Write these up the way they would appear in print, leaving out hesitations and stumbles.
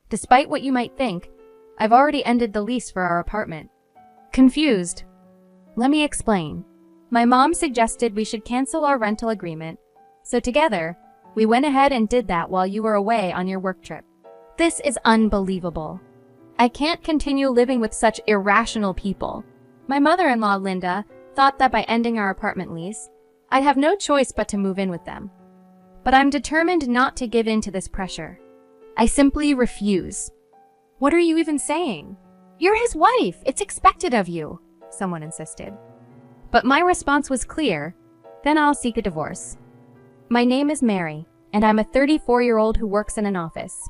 Despite what you might think, I've already ended the lease for our apartment. Confused. Let me explain. My mom suggested we should cancel our rental agreement, so together, we went ahead and did that while you were away on your work trip. This is unbelievable. I can't continue living with such irrational people. My mother-in-law, Linda, thought that by ending our apartment lease, I'd have no choice but to move in with them. But I'm determined not to give in to this pressure. I simply refuse. What are you even saying? You're his wife. It's expected of you, someone insisted. But my response was clear. Then I'll seek a divorce. My name is Mary, and I'm a 34-year-old who works in an office.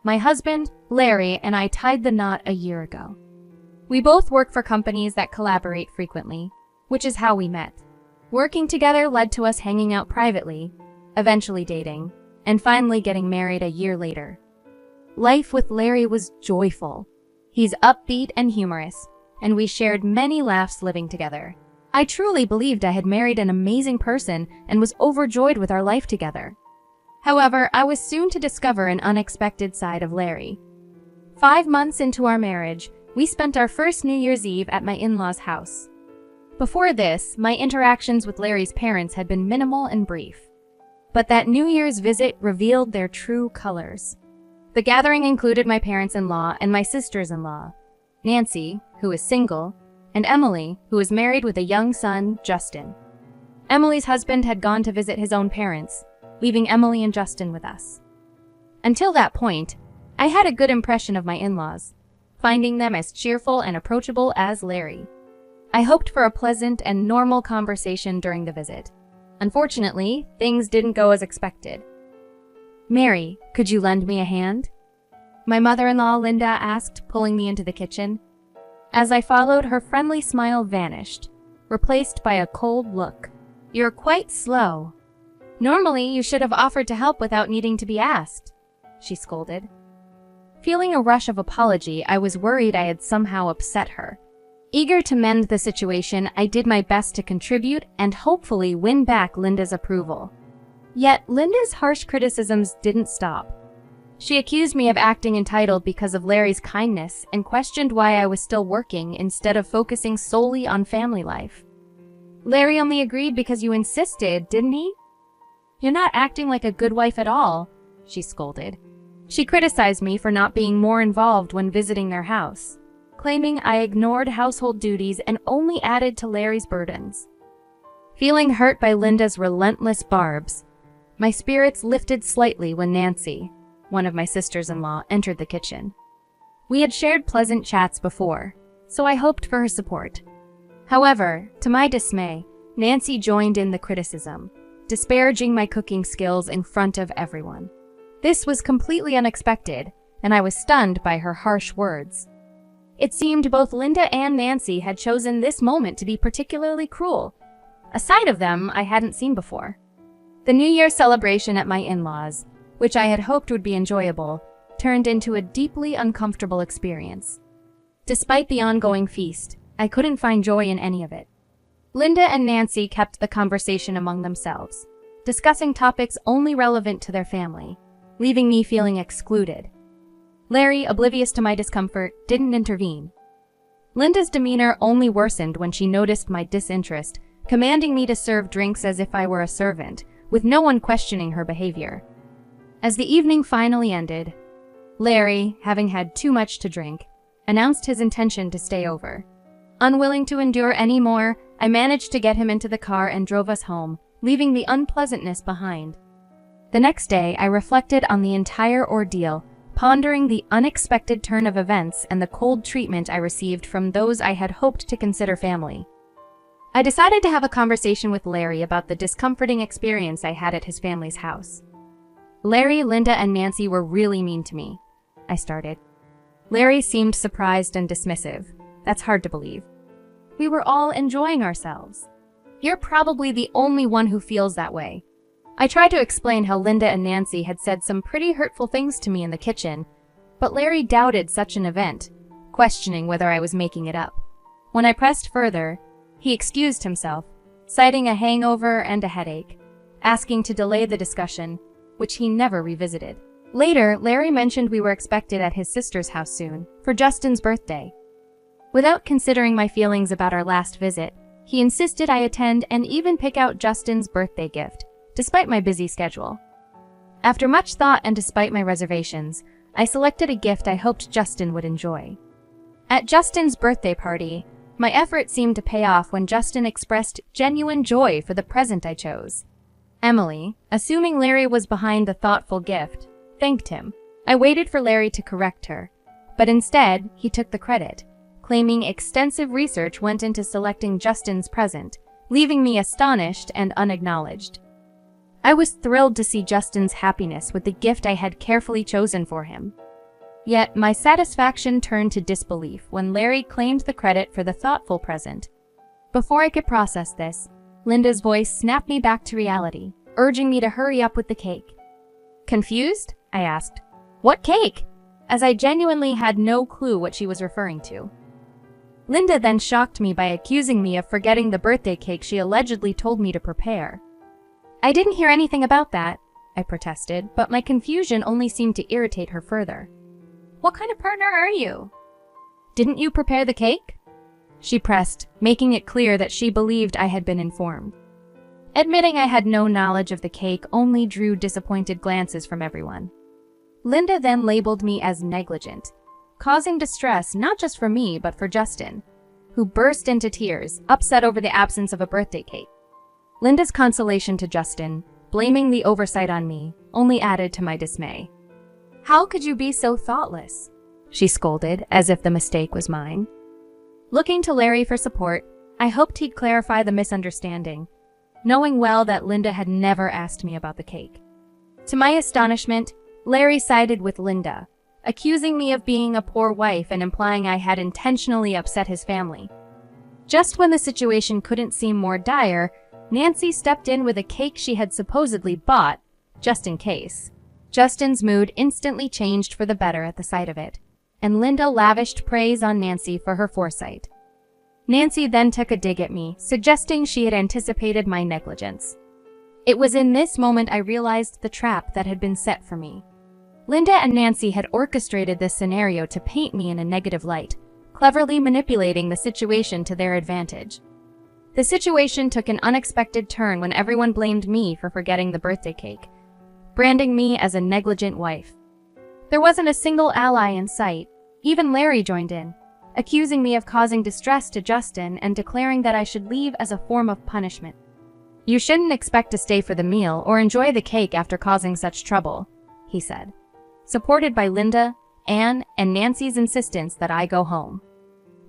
My husband, Larry, and I tied the knot a year ago. We both work for companies that collaborate frequently, which is how we met. Working together led to us hanging out privately, eventually dating, and finally getting married a year later. Life with Larry was joyful. He's upbeat and humorous, and we shared many laughs living together. I truly believed I had married an amazing person and was overjoyed with our life together. However, I was soon to discover an unexpected side of Larry. 5 months into our marriage, we spent our first New Year's Eve at my in-laws' house. Before this, my interactions with Larry's parents had been minimal and brief. But that New Year's visit revealed their true colors. The gathering included my parents-in-law and my sisters-in-law, Nancy, who is single, and Emily, who is married with a young son, Justin. Emily's husband had gone to visit his own parents, leaving Emily and Justin with us. Until that point, I had a good impression of my in-laws, finding them as cheerful and approachable as Larry. I hoped for a pleasant and normal conversation during the visit. Unfortunately, things didn't go as expected. "Mary, could you lend me a hand?" my mother-in-law Linda asked, pulling me into the kitchen. As I followed, her friendly smile vanished, replaced by a cold look. "You're quite slow. Normally, you should have offered to help without needing to be asked," she scolded. Feeling a rush of apology, I was worried I had somehow upset her. Eager to mend the situation, I did my best to contribute and hopefully win back Linda's approval. Yet, Linda's harsh criticisms didn't stop. She accused me of acting entitled because of Larry's kindness and questioned why I was still working instead of focusing solely on family life. "Larry only agreed because you insisted, didn't he? You're not acting like a good wife at all," she scolded. She criticized me for not being more involved when visiting their house, claiming I ignored household duties and only added to Larry's burdens. Feeling hurt by Linda's relentless barbs, my spirits lifted slightly when Nancy, one of my sisters-in-law, entered the kitchen. We had shared pleasant chats before, so I hoped for her support. However, to my dismay, Nancy joined in the criticism, disparaging my cooking skills in front of everyone. This was completely unexpected, and I was stunned by her harsh words. It seemed both Linda and Nancy had chosen this moment to be particularly cruel, a side of them I hadn't seen before. The New Year celebration at my in-laws, which I had hoped would be enjoyable, turned into a deeply uncomfortable experience. Despite the ongoing feast, I couldn't find joy in any of it. Linda and Nancy kept the conversation among themselves, discussing topics only relevant to their family, leaving me feeling excluded. Larry, oblivious to my discomfort, didn't intervene. Linda's demeanor only worsened when she noticed my disinterest, commanding me to serve drinks as if I were a servant, with no one questioning her behavior. As the evening finally ended, Larry, having had too much to drink, announced his intention to stay over. Unwilling to endure any more, I managed to get him into the car and drove us home, leaving the unpleasantness behind. The next day, I reflected on the entire ordeal, pondering the unexpected turn of events and the cold treatment I received from those I had hoped to consider family. I decided to have a conversation with Larry about the discomforting experience I had at his family's house. "Larry, Linda, and Nancy were really mean to me," I started. Larry seemed surprised and dismissive. That's hard to believe. "We were all enjoying ourselves. You're probably the only one who feels that way." I tried to explain how Linda and Nancy had said some pretty hurtful things to me in the kitchen, but Larry doubted such an event, questioning whether I was making it up. When I pressed further, he excused himself, citing a hangover and a headache, asking to delay the discussion, which he never revisited. Later, Larry mentioned we were expected at his sister's house soon, for Justin's birthday. Without considering my feelings about our last visit, he insisted I attend and even pick out Justin's birthday gift, despite my busy schedule. After much thought and despite my reservations, I selected a gift I hoped Justin would enjoy. At Justin's birthday party, my effort seemed to pay off when Justin expressed genuine joy for the present I chose. Emily, assuming Larry was behind the thoughtful gift, thanked him. I waited for Larry to correct her, but instead, he took the credit, claiming extensive research went into selecting Justin's present, leaving me astonished and unacknowledged. I was thrilled to see Justin's happiness with the gift I had carefully chosen for him. Yet, my satisfaction turned to disbelief when Larry claimed the credit for the thoughtful present. Before I could process this, Linda's voice snapped me back to reality, urging me to hurry up with the cake. Confused? I asked. What cake? As I genuinely had no clue what she was referring to. Linda then shocked me by accusing me of forgetting the birthday cake she allegedly told me to prepare. I didn't hear anything about that, I protested, but my confusion only seemed to irritate her further. What kind of partner are you? Didn't you prepare the cake? She pressed, making it clear that she believed I had been informed. Admitting I had no knowledge of the cake only drew disappointed glances from everyone. Linda then labeled me as negligent, causing distress not just for me but for Justin, who burst into tears, upset over the absence of a birthday cake. Linda's consolation to Justin, blaming the oversight on me, only added to my dismay. How could you be so thoughtless? She scolded, as if the mistake was mine. Looking to Larry for support, I hoped he'd clarify the misunderstanding, knowing well that Linda had never asked me about the cake. To my astonishment, Larry sided with Linda, accusing me of being a poor wife and implying I had intentionally upset his family. Just when the situation couldn't seem more dire, Nancy stepped in with a cake she had supposedly bought, just in case. Justin's mood instantly changed for the better at the sight of it, and Linda lavished praise on Nancy for her foresight. Nancy then took a dig at me, suggesting she had anticipated my negligence. It was in this moment I realized the trap that had been set for me. Linda and Nancy had orchestrated this scenario to paint me in a negative light, cleverly manipulating the situation to their advantage. The situation took an unexpected turn when everyone blamed me for forgetting the birthday cake, branding me as a negligent wife. There wasn't a single ally in sight. Even Larry joined in, accusing me of causing distress to Justin and declaring that I should leave as a form of punishment. You shouldn't expect to stay for the meal or enjoy the cake after causing such trouble, he said, supported by Linda, Anne, and Nancy's insistence that I go home.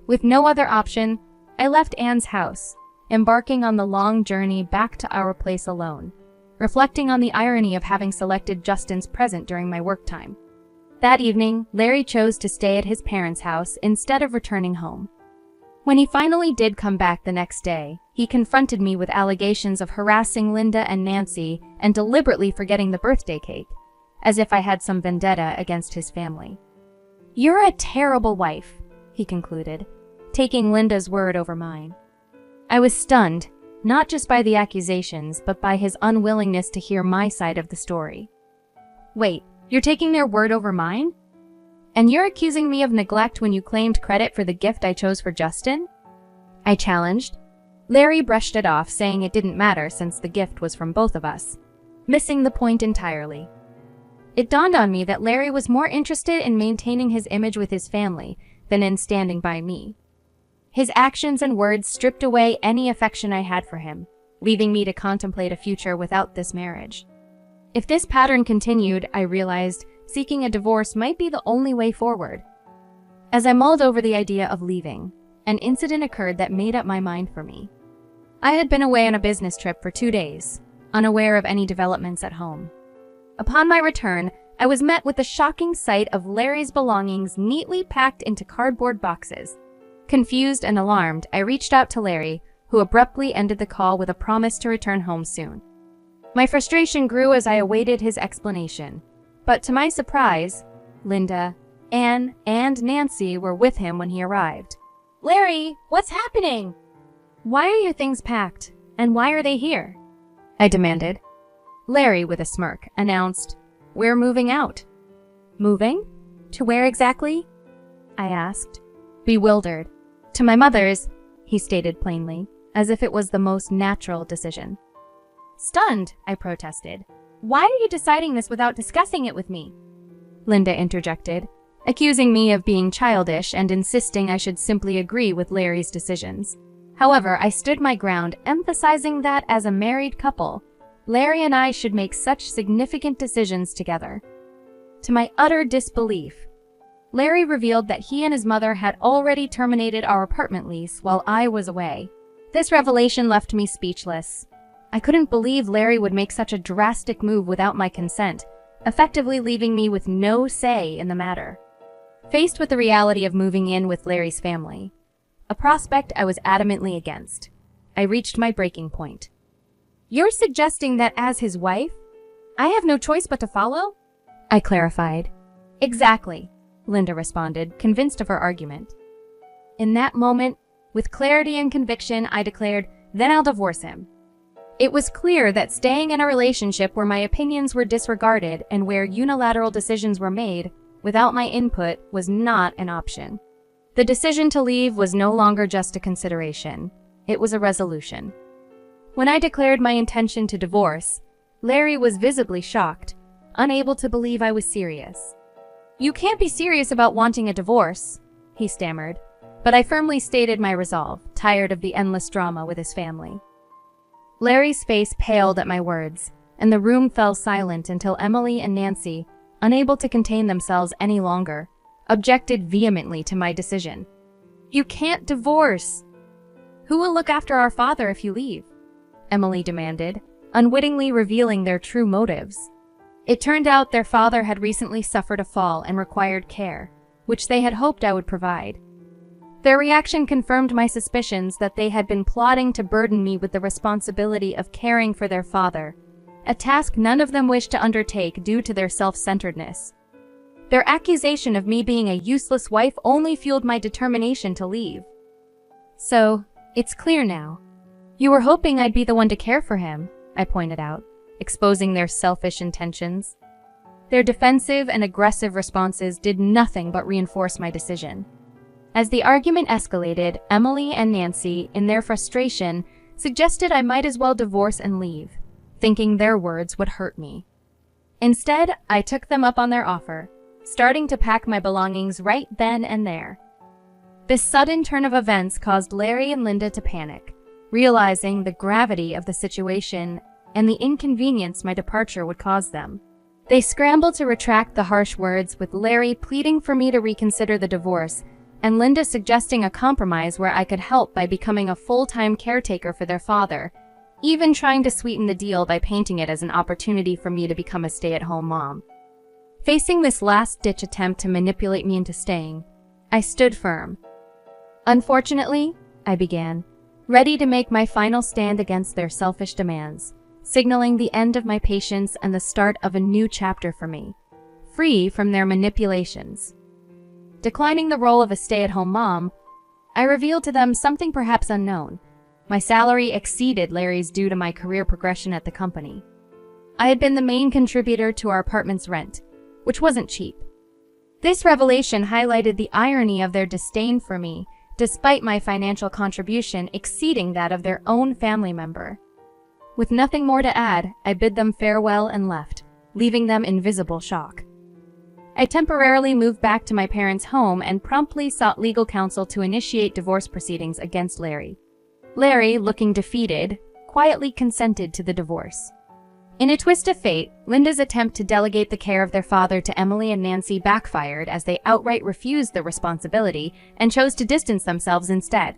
With no other option, I left Anne's house, embarking on the long journey back to our place alone, reflecting on the irony of having selected Justin's present during my work time. That evening, Larry chose to stay at his parents' house instead of returning home. When he finally did come back the next day, he confronted me with allegations of harassing Linda and Nancy and deliberately forgetting the birthday cake, as if I had some vendetta against his family. You're a terrible wife, he concluded, taking Linda's word over mine. I was stunned, not just by the accusations, but by his unwillingness to hear my side of the story. Wait, you're taking their word over mine? And you're accusing me of neglect when you claimed credit for the gift I chose for Justin? I challenged. Larry brushed it off, saying it didn't matter since the gift was from both of us, missing the point entirely. It dawned on me that Larry was more interested in maintaining his image with his family than in standing by me. His actions and words stripped away any affection I had for him, leaving me to contemplate a future without this marriage. If this pattern continued, I realized seeking a divorce might be the only way forward. As I mulled over the idea of leaving, an incident occurred that made up my mind for me. I had been away on a business trip for 2 days, unaware of any developments at home. Upon my return, I was met with the shocking sight of Larry's belongings neatly packed into cardboard boxes. Confused and alarmed, I reached out to Larry, who abruptly ended the call with a promise to return home soon. My frustration grew as I awaited his explanation, but to my surprise, Linda, Anne, and Nancy were with him when he arrived. Larry, what's happening? Why are your things packed, and why are they here? I demanded. Larry, with a smirk, announced, We're moving out. Moving? To where exactly? I asked, bewildered. To my mother's, he stated plainly, as if it was the most natural decision. Stunned, I protested. Why are you deciding this without discussing it with me? Linda interjected, accusing me of being childish and insisting I should simply agree with Larry's decisions. However, I stood my ground, emphasizing that as a married couple, Larry and I should make such significant decisions together. To my utter disbelief, Larry revealed that he and his mother had already terminated our apartment lease while I was away. This revelation left me speechless. I couldn't believe Larry would make such a drastic move without my consent, effectively leaving me with no say in the matter. Faced with the reality of moving in with Larry's family, a prospect I was adamantly against, I reached my breaking point. You're suggesting that as his wife, I have no choice but to follow? I clarified. Exactly, Linda responded, convinced of her argument. In that moment, with clarity and conviction, I declared, then I'll divorce him. It was clear that staying in a relationship where my opinions were disregarded and where unilateral decisions were made without my input was not an option. The decision to leave was no longer just a consideration. It was a resolution. When I declared my intention to divorce, Larry was visibly shocked, unable to believe I was serious. You can't be serious about wanting a divorce, he stammered, but I firmly stated my resolve, tired of the endless drama with his family. Larry's face paled at my words, and the room fell silent until Emily and Nancy, unable to contain themselves any longer, objected vehemently to my decision. You can't divorce. Who will look after our father if you leave? Emily demanded, unwittingly revealing their true motives. It turned out their father had recently suffered a fall and required care, which they had hoped I would provide. Their reaction confirmed my suspicions that they had been plotting to burden me with the responsibility of caring for their father, a task none of them wished to undertake due to their self-centeredness. Their accusation of me being a useless wife only fueled my determination to leave. So, it's clear now. You were hoping I'd be the one to care for him, I pointed out, exposing their selfish intentions. Their defensive and aggressive responses did nothing but reinforce my decision. As the argument escalated, Emily and Nancy, in their frustration, suggested I might as well divorce and leave, thinking their words would hurt me. Instead, I took them up on their offer, starting to pack my belongings right then and there. This sudden turn of events caused Larry and Linda to panic, realizing the gravity of the situation and the inconvenience my departure would cause them. They scrambled to retract the harsh words, with Larry pleading for me to reconsider the divorce, and Linda suggesting a compromise where I could help by becoming a full-time caretaker for their father, even trying to sweeten the deal by painting it as an opportunity for me to become a stay-at-home mom. Facing this last-ditch attempt to manipulate me into staying, I stood firm. Unfortunately, I began, ready to make my final stand against their selfish demands, signaling the end of my patience and the start of a new chapter for me, free from their manipulations. Declining the role of a stay-at-home mom, I revealed to them something perhaps unknown. My salary exceeded Larry's due to my career progression at the company. I had been the main contributor to our apartment's rent, which wasn't cheap. This revelation highlighted the irony of their disdain for me, despite my financial contribution exceeding that of their own family member. With nothing more to add, I bid them farewell and left, leaving them in visible shock. I temporarily moved back to my parents' home and promptly sought legal counsel to initiate divorce proceedings against Larry. Larry, looking defeated, quietly consented to the divorce. In a twist of fate, Linda's attempt to delegate the care of their father to Emily and Nancy backfired as they outright refused the responsibility and chose to distance themselves instead.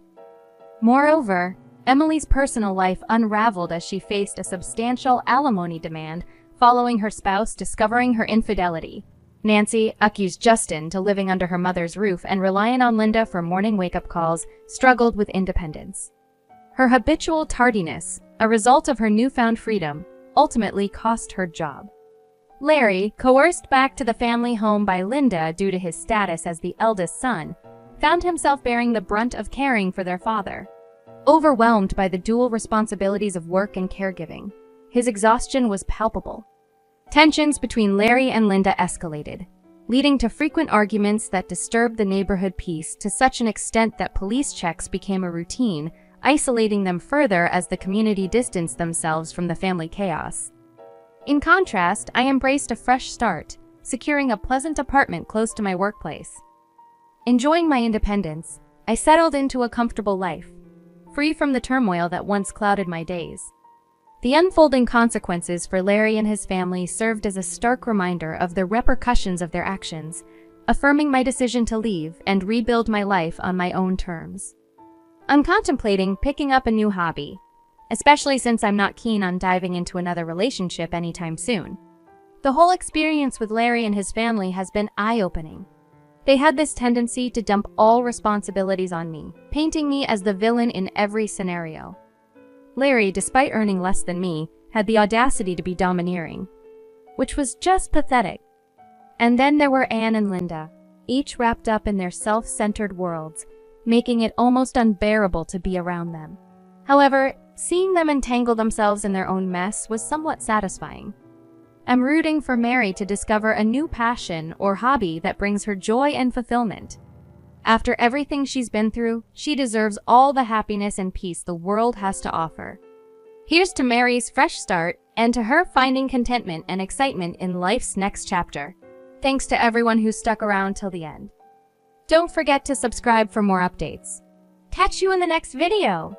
Moreover, Emily's personal life unraveled as she faced a substantial alimony demand following her spouse discovering her infidelity. Nancy, accused Justin to living under her mother's roof and relying on Linda for morning wake-up calls, struggled with independence. Her habitual tardiness, a result of her newfound freedom, ultimately cost her job. Larry, coerced back to the family home by Linda due to his status as the eldest son, found himself bearing the brunt of caring for their father. Overwhelmed by the dual responsibilities of work and caregiving, his exhaustion was palpable. Tensions between Larry and Linda escalated, leading to frequent arguments that disturbed the neighborhood peace to such an extent that police checks became a routine, isolating them further as the community distanced themselves from the family chaos. In contrast, I embraced a fresh start, securing a pleasant apartment close to my workplace. Enjoying my independence, I settled into a comfortable life, free from the turmoil that once clouded my days. The unfolding consequences for Larry and his family served as a stark reminder of the repercussions of their actions, affirming my decision to leave and rebuild my life on my own terms. I'm contemplating picking up a new hobby, especially since I'm not keen on diving into another relationship anytime soon. The whole experience with Larry and his family has been eye-opening. They had this tendency to dump all responsibilities on me, painting me as the villain in every scenario. Larry, despite earning less than me, had the audacity to be domineering, which was just pathetic. And then there were Anne and Linda, each wrapped up in their self-centered worlds, making it almost unbearable to be around them. However, seeing them entangle themselves in their own mess was somewhat satisfying. I'm rooting for Mary to discover a new passion or hobby that brings her joy and fulfillment. After everything she's been through, she deserves all the happiness and peace the world has to offer. Here's to Mary's fresh start, and to her finding contentment and excitement in life's next chapter. Thanks to everyone who stuck around till the end. Don't forget to subscribe for more updates. Catch you in the next video!